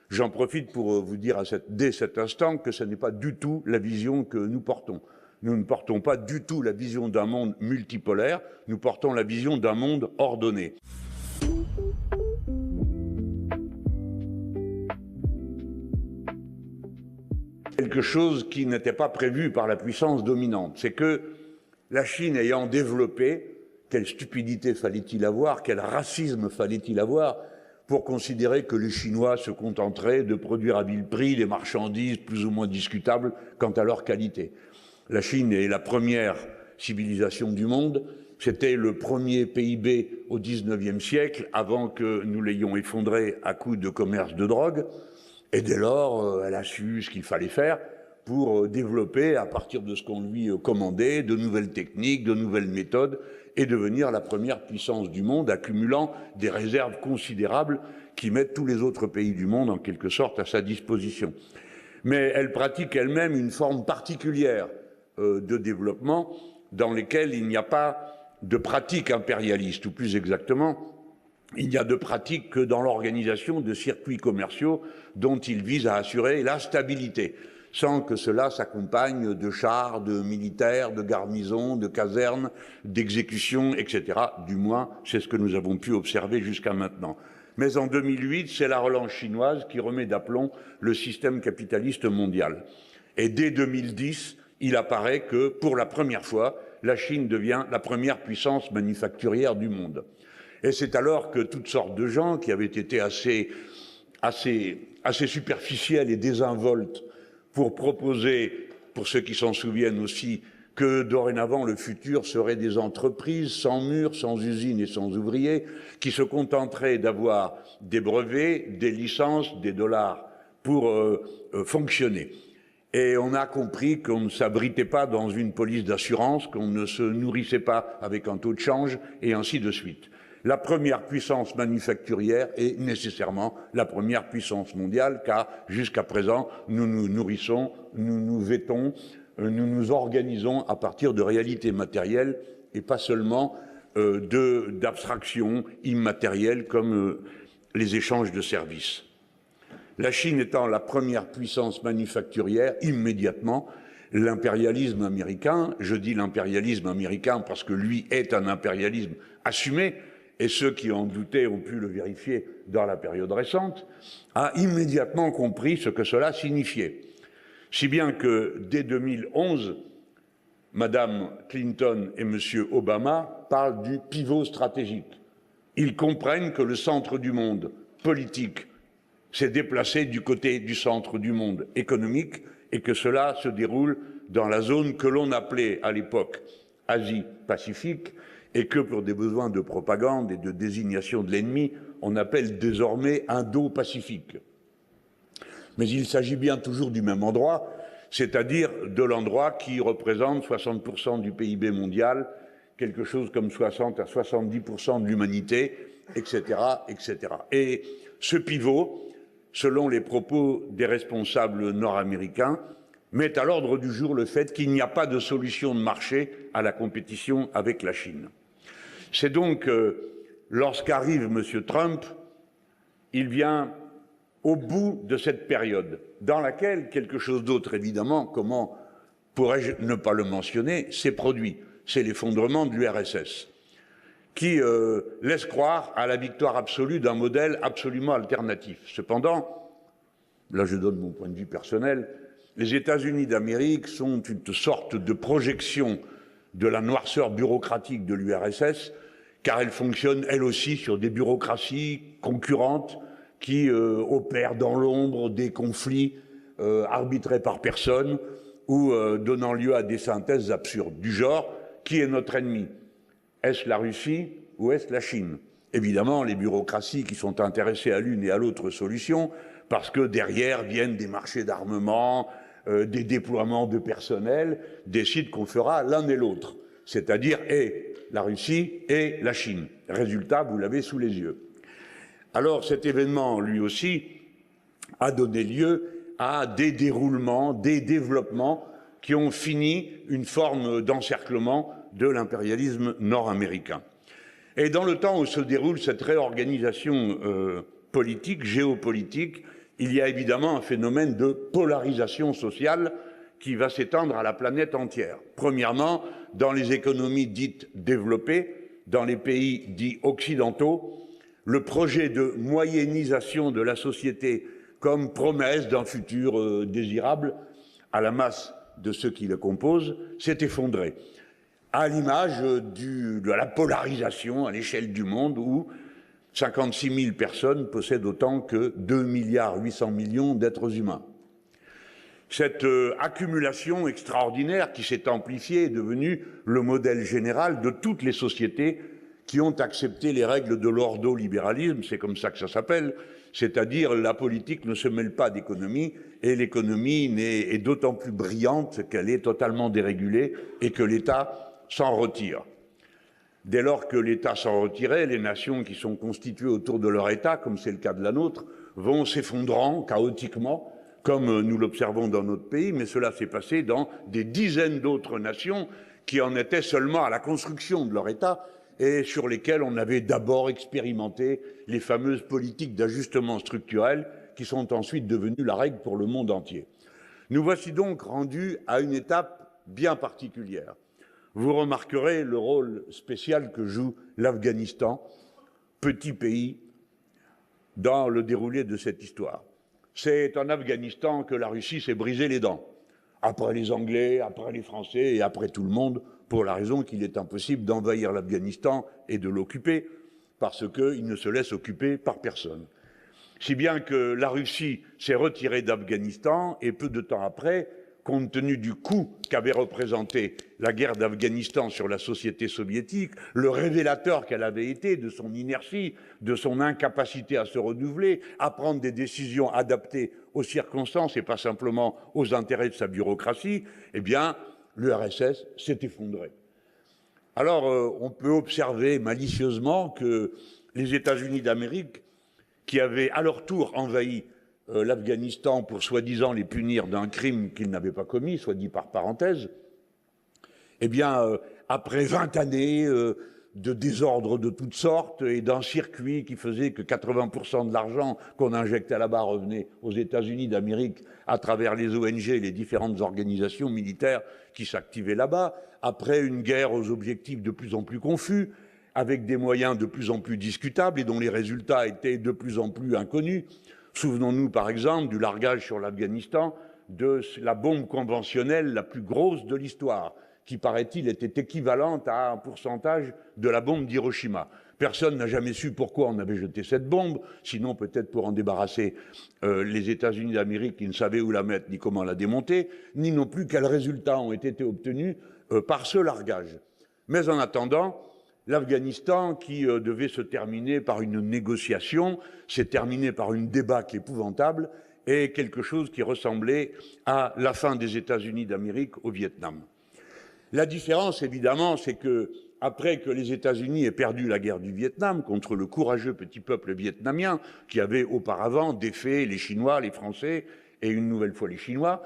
J'en profite pour vous dire dès cet instant que ce n'est pas du tout la vision que nous portons. Nous ne portons pas du tout la vision d'un monde multipolaire, nous portons la vision d'un monde ordonné. Quelque chose qui n'était pas prévu par la puissance dominante, c'est que la Chine ayant développé, quelle stupidité fallait-il avoir, quel racisme fallait-il avoir pour considérer que les Chinois se contenteraient de produire à vil prix des marchandises plus ou moins discutables quant à leur qualité. La Chine est la première civilisation du monde, c'était le premier PIB au XIXe siècle, avant que nous l'ayons effondré à coups de commerce de drogue, et dès lors, elle a su ce qu'il fallait faire pour développer, à partir de ce qu'on lui commandait, de nouvelles techniques, de nouvelles méthodes, et devenir la première puissance du monde, accumulant des réserves considérables qui mettent tous les autres pays du monde, en quelque sorte, à sa disposition. Mais elle pratique elle-même une forme particulière de développement dans lesquelles il n'y a pas de pratique impérialiste, ou plus exactement, il n'y a de pratique que dans l'organisation de circuits commerciaux dont il vise à assurer la stabilité, sans que cela s'accompagne de chars, de militaires, de garnisons, de casernes, d'exécutions, etc. Du moins, c'est ce que nous avons pu observer jusqu'à maintenant. Mais en 2008, c'est la relance chinoise qui remet d'aplomb le système capitaliste mondial. Et dès 2010, il apparaît que, pour la première fois, la Chine devient la première puissance manufacturière du monde. Et c'est alors que toutes sortes de gens qui avaient été assez superficiels et désinvoltes pour proposer, pour ceux qui s'en souviennent aussi, que dorénavant le futur serait des entreprises sans murs, sans usines et sans ouvriers, qui se contenteraient d'avoir des brevets, des licences, des dollars pour fonctionner. Et on a compris qu'on ne s'abritait pas dans une police d'assurance, qu'on ne se nourrissait pas avec un taux de change, et ainsi de suite. La première puissance manufacturière est nécessairement la première puissance mondiale, car jusqu'à présent, nous nous nourrissons, nous nous vêtons, nous nous organisons à partir de réalités matérielles et pas seulement d'abstractions immatérielles comme les échanges de services. La Chine étant la première puissance manufacturière, immédiatement, l'impérialisme américain, je dis l'impérialisme américain parce que lui est un impérialisme assumé, et ceux qui en doutaient ont pu le vérifier dans la période récente, a immédiatement compris ce que cela signifiait. Si bien que, dès 2011, Mme Clinton et M. Obama parlent du pivot stratégique. Ils comprennent que le centre du monde politique s'est déplacé du côté du centre du monde économique et que cela se déroule dans la zone que l'on appelait à l'époque Asie-Pacifique, et que pour des besoins de propagande et de désignation de l'ennemi, on appelle désormais Indo-Pacifique. Mais il s'agit bien toujours du même endroit, c'est-à-dire de l'endroit qui représente 60% du PIB mondial, quelque chose comme 60 à 70% de l'humanité, etc., etc. Et ce pivot, selon les propos des responsables nord-américains, met à l'ordre du jour le fait qu'il n'y a pas de solution de marché à la compétition avec la Chine. C'est donc lorsqu'arrive M. Trump, il vient au bout de cette période, dans laquelle quelque chose d'autre, évidemment, comment pourrais-je ne pas le mentionner, s'est produit. C'est l'effondrement de l'URSS, qui laisse croire à la victoire absolue d'un modèle absolument alternatif. Cependant, là je donne mon point de vue personnel, les États-Unis d'Amérique sont une sorte de projection de la noirceur bureaucratique de l'URSS, car elle fonctionne, elle aussi, sur des bureaucraties concurrentes qui opèrent dans l'ombre des conflits arbitrés par personne ou donnant lieu à des synthèses absurdes, du genre « qui est notre ennemi ? Est-ce la Russie ou est-ce la Chine ?» Évidemment, les bureaucraties qui sont intéressées à l'une et à l'autre solution, parce que derrière viennent des marchés d'armement, des déploiements de personnel, décident qu'on fera l'un et l'autre, c'est-à-dire et la Russie et la Chine. Résultat, vous l'avez sous les yeux. Alors cet événement, lui aussi, a donné lieu à des déroulements, des développements qui ont fini une forme d'encerclement de l'impérialisme nord-américain. Et dans le temps où se déroule cette réorganisation politique, géopolitique, il y a évidemment un phénomène de polarisation sociale qui va s'étendre à la planète entière. Premièrement, dans les économies dites développées, dans les pays dits occidentaux, le projet de moyennisation de la société comme promesse d'un futur désirable à la masse de ceux qui le composent s'est effondré, à l'image de la polarisation à l'échelle du monde où 56 000 personnes possèdent autant que 2,8 milliards d'êtres humains. Cette accumulation extraordinaire qui s'est amplifiée est devenue le modèle général de toutes les sociétés qui ont accepté les règles de l'ordolibéralisme, c'est comme ça que ça s'appelle, c'est-à-dire la politique ne se mêle pas d'économie et l'économie est d'autant plus brillante qu'elle est totalement dérégulée et que l'État s'en retire. Dès lors que l'État s'en retirait, les nations qui sont constituées autour de leur État, comme c'est le cas de la nôtre, vont s'effondrant chaotiquement, comme nous l'observons dans notre pays, mais cela s'est passé dans des dizaines d'autres nations qui en étaient seulement à la construction de leur État et sur lesquelles on avait d'abord expérimenté les fameuses politiques d'ajustement structurel qui sont ensuite devenues la règle pour le monde entier. Nous voici donc rendus à une étape bien particulière. Vous remarquerez le rôle spécial que joue l'Afghanistan, petit pays, dans le déroulé de cette histoire. C'est en Afghanistan que la Russie s'est brisé les dents, après les Anglais, après les Français et après tout le monde, pour la raison qu'il est impossible d'envahir l'Afghanistan et de l'occuper, parce qu'il ne se laisse occuper par personne. Si bien que la Russie s'est retirée d'Afghanistan et peu de temps après, compte tenu du coût qu'avait représenté la guerre d'Afghanistan sur la société soviétique, le révélateur qu'elle avait été de son inertie, de son incapacité à se renouveler, à prendre des décisions adaptées aux circonstances et pas simplement aux intérêts de sa bureaucratie, eh bien, l'URSS s'est effondrée. Alors, on peut observer malicieusement que les États-Unis d'Amérique, qui avaient à leur tour envahi l'Afghanistan pour soi-disant les punir d'un crime qu'ils n'avaient pas commis, soit dit par parenthèse, eh bien, après 20 années de désordre de toutes sortes et d'un circuit qui faisait que 80% de l'argent qu'on injectait là-bas revenait aux États-Unis d'Amérique à travers les ONG et les différentes organisations militaires qui s'activaient là-bas, après une guerre aux objectifs de plus en plus confus, avec des moyens de plus en plus discutables et dont les résultats étaient de plus en plus inconnus. Souvenons-nous par exemple du largage sur l'Afghanistan de la bombe conventionnelle la plus grosse de l'histoire, qui paraît-il était équivalente à un pourcentage de la bombe d'Hiroshima. Personne n'a jamais su pourquoi on avait jeté cette bombe, sinon peut-être pour en débarrasser les États-Unis d'Amérique qui ne savaient où la mettre ni comment la démonter, ni non plus quels résultats ont été obtenus par ce largage. Mais en attendant, l'Afghanistan, qui devait se terminer par une négociation, s'est terminé par une débâcle épouvantable et quelque chose qui ressemblait à la fin des États-Unis d'Amérique au Vietnam. La différence, évidemment, c'est que, après que les États-Unis aient perdu la guerre du Vietnam contre le courageux petit peuple vietnamien qui avait auparavant défait les Chinois, les Français et une nouvelle fois les Chinois,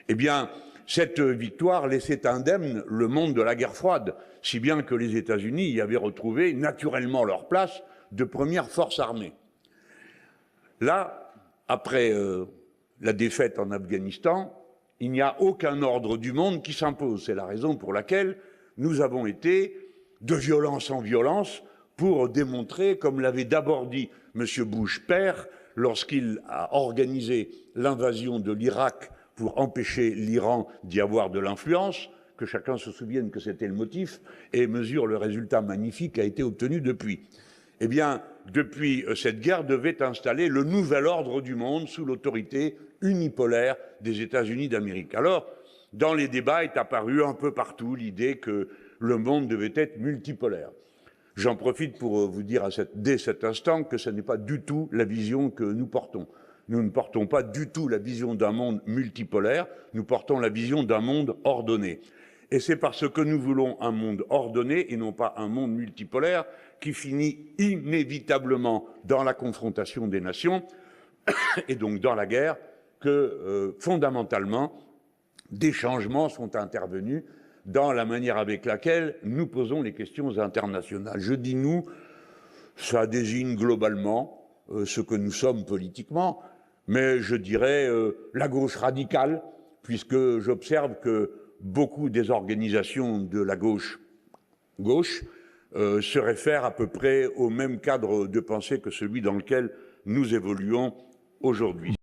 eh bien, cette victoire laissait indemne le monde de la guerre froide, si bien que les États-Unis y avaient retrouvé naturellement leur place de première force armée. Là, après la défaite en Afghanistan, il n'y a aucun ordre du monde qui s'impose. C'est la raison pour laquelle nous avons été de violence en violence pour démontrer, comme l'avait d'abord dit M. Bush père, lorsqu'il a organisé l'invasion de l'Irak pour empêcher l'Iran d'y avoir de l'influence, que chacun se souvienne que c'était le motif, et mesure le résultat magnifique qui a été obtenu depuis. Eh bien, depuis cette guerre devait installer le nouvel ordre du monde sous l'autorité unipolaire des États-Unis d'Amérique. Alors, dans les débats est apparue un peu partout l'idée que le monde devait être multipolaire. J'en profite pour vous dire dès cet instant que ce n'est pas du tout la vision que nous portons. Nous ne portons pas du tout la vision d'un monde multipolaire, nous portons la vision d'un monde ordonné. Et c'est parce que nous voulons un monde ordonné et non pas un monde multipolaire qui finit inévitablement dans la confrontation des nations et donc dans la guerre que, fondamentalement, des changements sont intervenus dans la manière avec laquelle nous posons les questions internationales. Je dis nous, ça désigne globalement ce que nous sommes politiquement, mais je dirais la gauche radicale, puisque j'observe que beaucoup des organisations de la gauche se réfèrent à peu près au même cadre de pensée que celui dans lequel nous évoluons aujourd'hui.